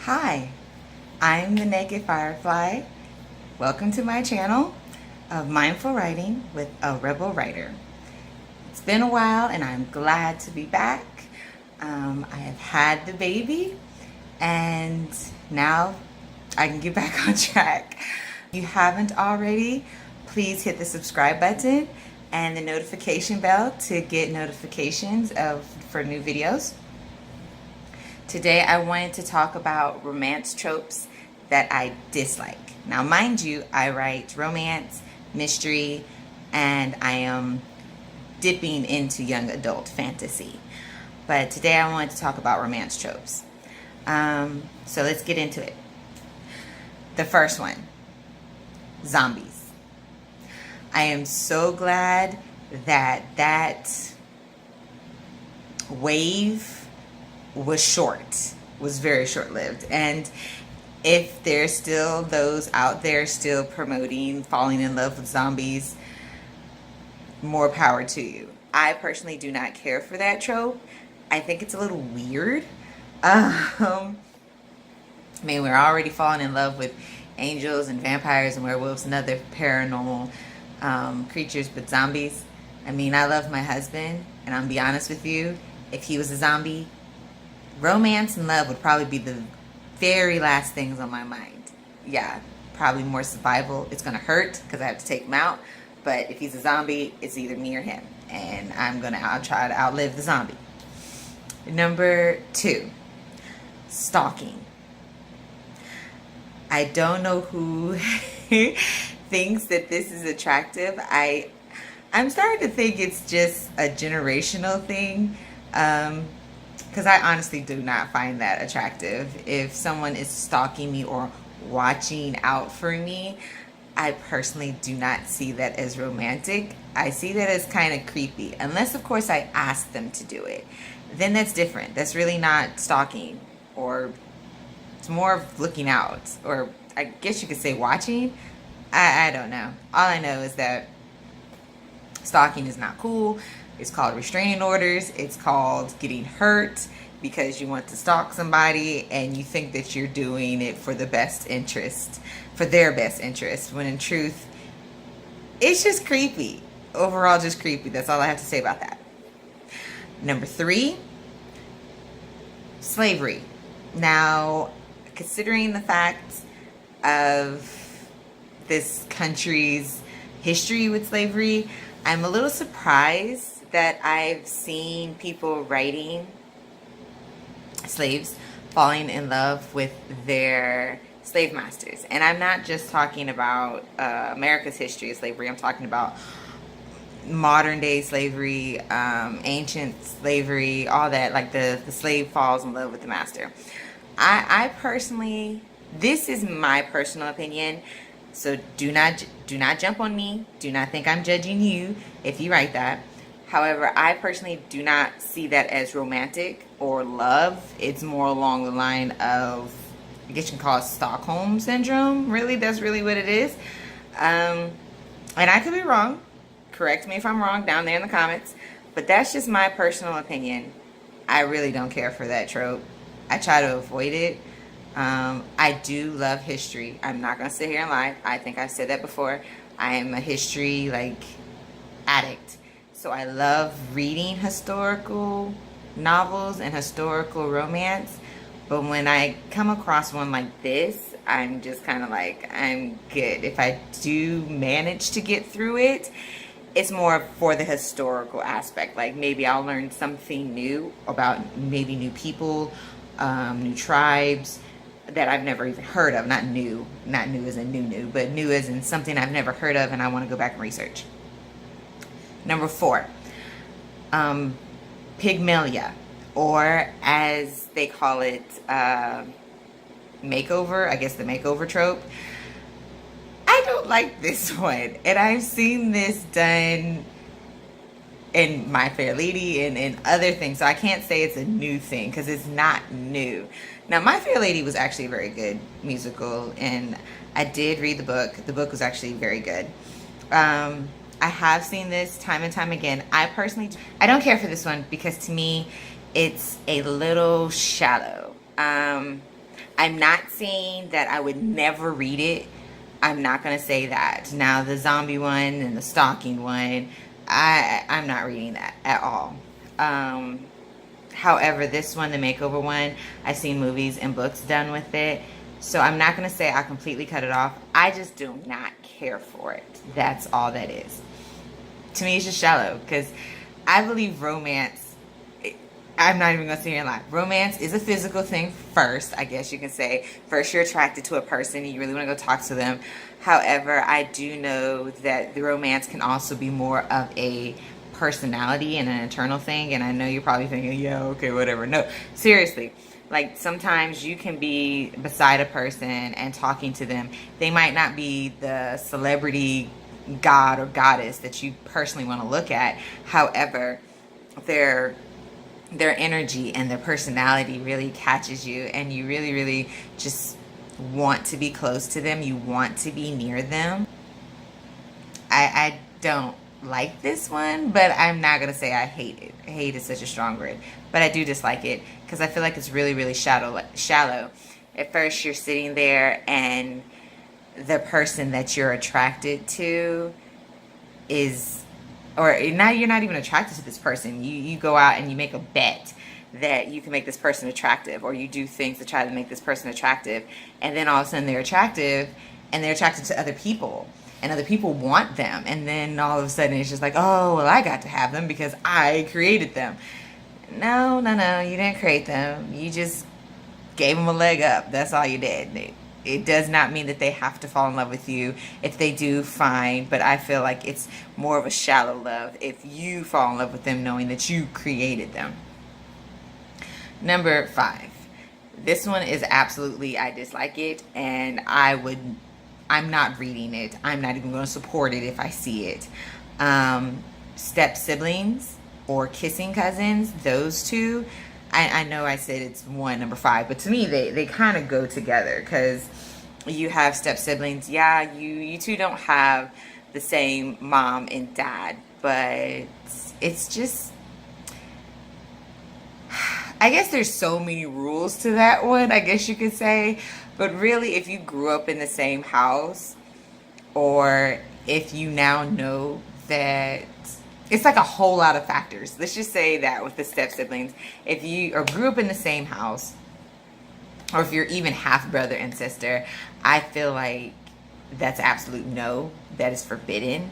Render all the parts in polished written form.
Hi, I'm the Naked Firefly. Welcome to my channel of Mindful Writing with a Rebel Writer. It's been a while and I'm glad to be back. I have had the baby and now I can get back on track. If you haven't already, please hit the subscribe button and the notification bell to get notifications for new videos. Today I wanted to talk about romance tropes that I dislike. Now mind you, I write romance, mystery, and I am dipping into young adult fantasy. But today I wanted to talk about romance tropes. So let's get into it. The first one, zombies. I am so glad that wave was very short-lived, and if there's still those out there still promoting falling in love with zombies, more power to you. I personally do not care for that trope. I think it's a little weird. I mean, we're already falling in love with angels and vampires and werewolves and other paranormal creatures, but zombies, I mean, I love my husband, and I'm gonna be honest with you, if he was a zombie, romance and love would probably be the very last things on my mind. Yeah, probably more survival. It's gonna hurt because I have to take him out, but if he's a zombie, it's either me or him, and I'll try to outlive the zombie. Number 2, stalking. I don't know who thinks that this is attractive. I'm starting to think it's just a generational thing. Because I honestly do not find that attractive. If someone is stalking me or watching out for me, I personally do not see that as romantic. I see that as kind of creepy. Unless, of course, I ask them to do it. Then that's different. That's really not stalking. Or it's more of looking out. Or I guess you could say watching. I don't know. All I know is that stalking is not cool. It's called restraining orders. It's called getting hurt because you want to stalk somebody and you think that you're doing it for the best interest, for their best interest, when in truth, it's just creepy. Overall, just creepy. That's all I have to say about that. Number 3, slavery. Now, considering the fact of this country's history with slavery, I'm a little surprised that I've seen people writing slaves falling in love with their slave masters. And I'm not just talking about America's history of slavery. I'm talking about modern day slavery, ancient slavery, all that. Like the slave falls in love with the master. I personally, this is my personal opinion. So do not jump on me. Do not think I'm judging you if you write that. However, I personally do not see that as romantic or love. It's more along the line of, I guess you can call it Stockholm Syndrome. Really, that's really what it is. And I could be wrong. Correct me if I'm wrong down there in the comments. But that's just my personal opinion. I really don't care for that trope. I try to avoid it. I do love history. I'm not going to sit here and lie. I think I've said that before. I am a history, addict. So I love reading historical novels and historical romance. But when I come across one like this, I'm just kind of like, I'm good. If I do manage to get through it, it's more for the historical aspect. Like maybe I'll learn something new about maybe new people, new tribes that I've never even heard of. Not new as in new, but new as in something I've never heard of and I want to go back and research. Number 4, pygmalion, or as they call it, makeover. I guess the makeover trope. I don't like this one, and I've seen this done in My Fair Lady and in other things, so I can't say it's a new thing because it's not new. Now, My Fair Lady was actually a very good musical, and I did read the book. The book was actually very good. I have seen this time and time again. I don't care for this one because to me, it's a little shallow. I I'm not saying that I would never read it. I'm not going to say that. Now, the zombie one and the stalking one, I'm not reading that at all. However, this one, the makeover one, I've seen movies and books done with it. So I'm not going to say I completely cut it off. I just do not care for it. That's all that is. To me, it's just shallow, because I believe romance, I'm not even going to sit here and lie. Romance is a physical thing first, I guess you can say. First, you're attracted to a person and you really want to go talk to them. However, I do know that the romance can also be more of a personality and an internal thing. And I know you're probably thinking, yeah, okay, whatever. No, seriously. Like, sometimes you can be beside a person and talking to them. They might not be the celebrity god or goddess that you personally want to look at. However, their energy and their personality really catches you, and you really, really just want to be close to them. You want to be near them. I don't like this one, but I'm not going to say I hate it. Hate is such a strong word. But I do dislike it because I feel like it's really, really shallow. At first, you're sitting there and the person that you're attracted to is, or now you're not even attracted to this person. You go out and you make a bet that you can make this person attractive, or you do things to try to make this person attractive, and then all of a sudden they're attractive, and they're attracted to other people, and other people want them, and then all of a sudden it's just like, oh, well, I got to have them because I created them. No, you didn't create them. You just gave them a leg up. That's all you did. It does not mean that they have to fall in love with you. If they do, fine. But I feel like it's more of a shallow love if you fall in love with them knowing that you created them. Number 5. This one is absolutely, I dislike it. And I'm not reading it. I'm not even going to support it if I see it. Step siblings or kissing cousins, those two. I know I said it's one, number 5, but to me they kind of go together, because you have step siblings. Yeah, you two don't have the same mom and dad, but it's just, I guess there's so many rules to that one, I guess you could say. But really, if you grew up in the same house, or if you now know that, it's like a whole lot of factors. Let's just say that with the step siblings, if you or grew up in the same house, or if you're even half brother and sister, I feel like that's absolute no. That is forbidden.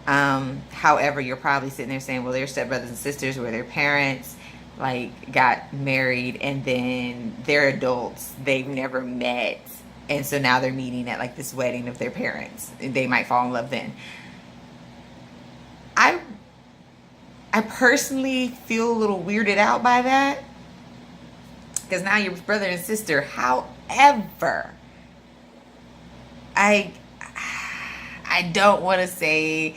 However, you're probably sitting there saying, well, they're step brothers and sisters where their parents like got married and then they're adults. They've never met. And so now they're meeting at like this wedding of their parents. They might fall in love then. I personally feel a little weirded out by that, because now you're brother and sister. However, I don't want to say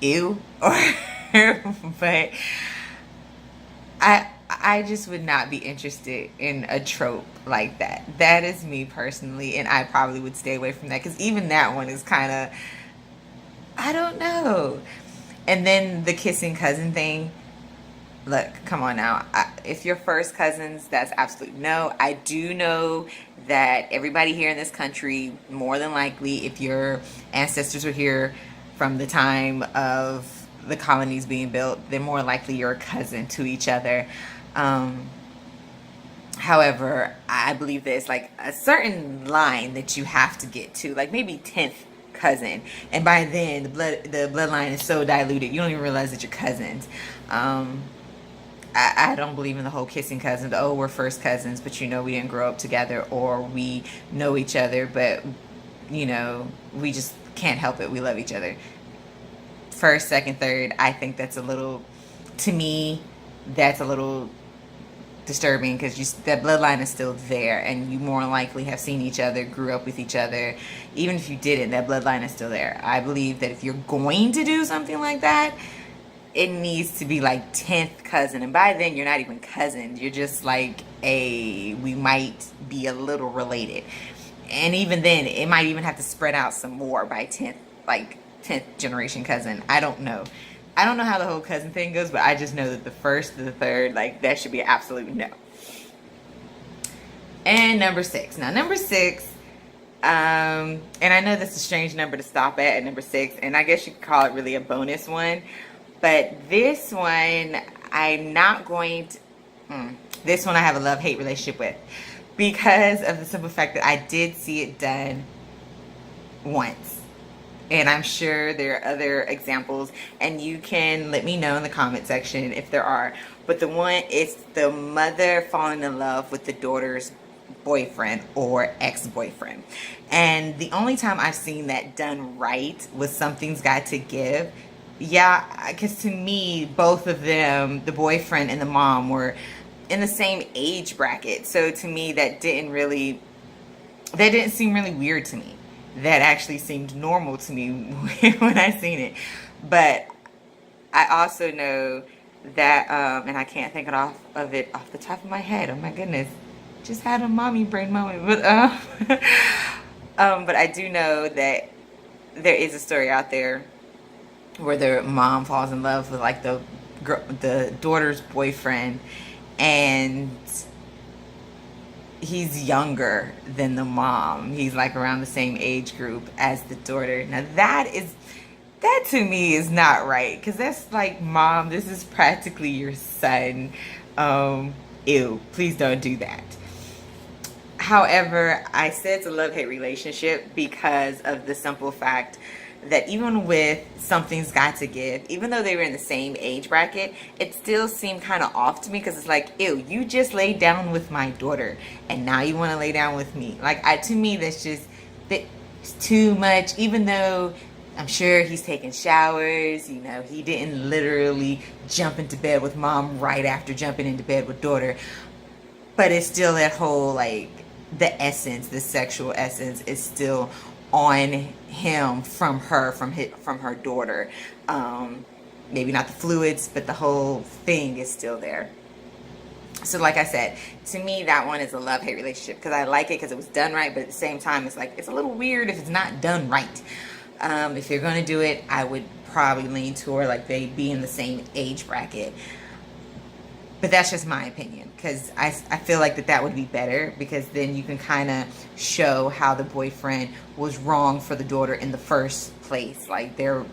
ew, or but I just would not be interested in a trope like that. That is me personally, and I probably would stay away from that, because even that one is kind of, I don't know. And then the kissing cousin thing. Look, come on now. If you're first cousins, that's absolute no. I do know that everybody here in this country, more than likely, if your ancestors were here from the time of the colonies being built, then more likely you're a cousin to each other. However, I believe there's like a certain line that you have to get to, like maybe 10th cousin, and by then the bloodline is so diluted you don't even realize that you're cousins. I don't believe in the whole kissing cousins. Oh, we're first cousins, but you know we didn't grow up together, or we know each other, but you know we just can't help it. We love each other. First, second, third. I think that's a little, to me, that's a little disturbing, because that bloodline is still there, and you more likely have seen each other, grew up with each other. Even if you didn't, that bloodline is still there. I believe that if you're going to do something like that, it needs to be like 10th cousin, and by then you're not even cousins. You're just like we might be a little related, and even then it might even have to spread out some more by 10th, like 10th generation cousin. I don't know how the whole cousin thing goes, but I just know that the first to the third, like, that should be an absolute no. And number 6. Now, number 6, and I know that's a strange number to stop at number 6, and I guess you could call it really a bonus one. But this one, I'm not going to... this one I have a love-hate relationship with, because of the simple fact that I did see it done once. And I'm sure there are other examples, and you can let me know in the comment section if there are. But the one is the mother falling in love with the daughter's boyfriend or ex-boyfriend. And the only time I've seen that done right was Something's Got to Give. Yeah, because to me, both of them, the boyfriend and the mom, were in the same age bracket. So to me, that didn't seem really weird to me. That actually seemed normal to me when I seen it. But I also know that, and I can't think of it off the top of my head. Oh my goodness. Just had a mommy brain moment. But, but I do know that there is a story out there where the mom falls in love with like the daughter's boyfriend, and he's younger than the mom. He's like around the same age group as the daughter. Now that to me is not right, because that's like, mom, this is practically your son. Ew, please don't do that. However, I said it's a love-hate relationship because of the simple fact that even with Something's Got to Give, even though they were in the same age bracket, it still seemed kind of off to me, because it's like, ew, you just laid down with my daughter and now you want to lay down with me. Like, to me, that's too much. Even though I'm sure he's taking showers, you know, he didn't literally jump into bed with mom right after jumping into bed with daughter, but it's still that whole, like, the essence, the sexual essence is still on him from her daughter. Maybe not the fluids, but the whole thing is still there. So like I said, to me, that one is a love-hate relationship, because I like it because it was done right, but at the same time, it's like, it's a little weird if it's not done right. If you're going to do it, I would probably lean toward like they be in the same age bracket. But that's just my opinion, because I feel like that would be better, because then you can kind of show how the boyfriend was wrong for the daughter in the first place. Like, their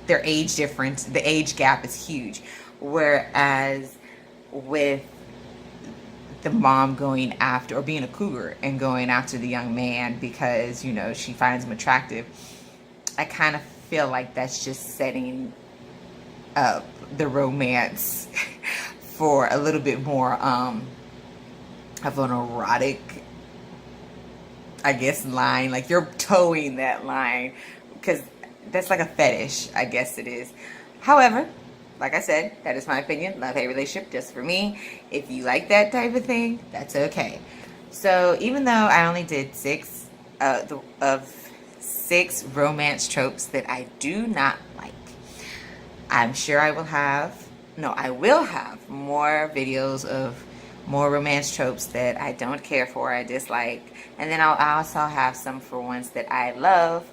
age difference, the age gap is huge. Whereas with the mom going after, or being a cougar and going after the young man because, you know, she finds him attractive, I kind of feel like that's just setting up the romance for a little bit more of an erotic, I guess, line. Like, you're towing that line, because that's like a fetish, I guess it is. However, like I said, that is my opinion. Love-hate relationship, just for me. If you like that type of thing, that's okay. So even though I only did 6 of 6 romance tropes that I do not like, I'm sure I will have more videos of more romance tropes that I don't care for, I dislike. And then I'll also have some for ones that I love,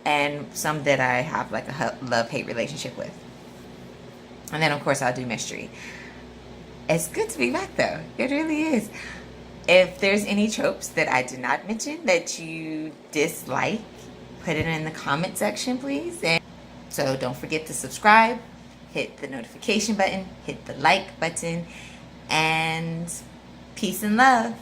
and some that I have like a love-hate relationship with. And then of course I'll do mystery. It's good to be back though. It really is. If there's any tropes that I did not mention that you dislike, put it in the comment section, please. And so don't forget to subscribe, hit the notification button, hit the like button, and peace and love.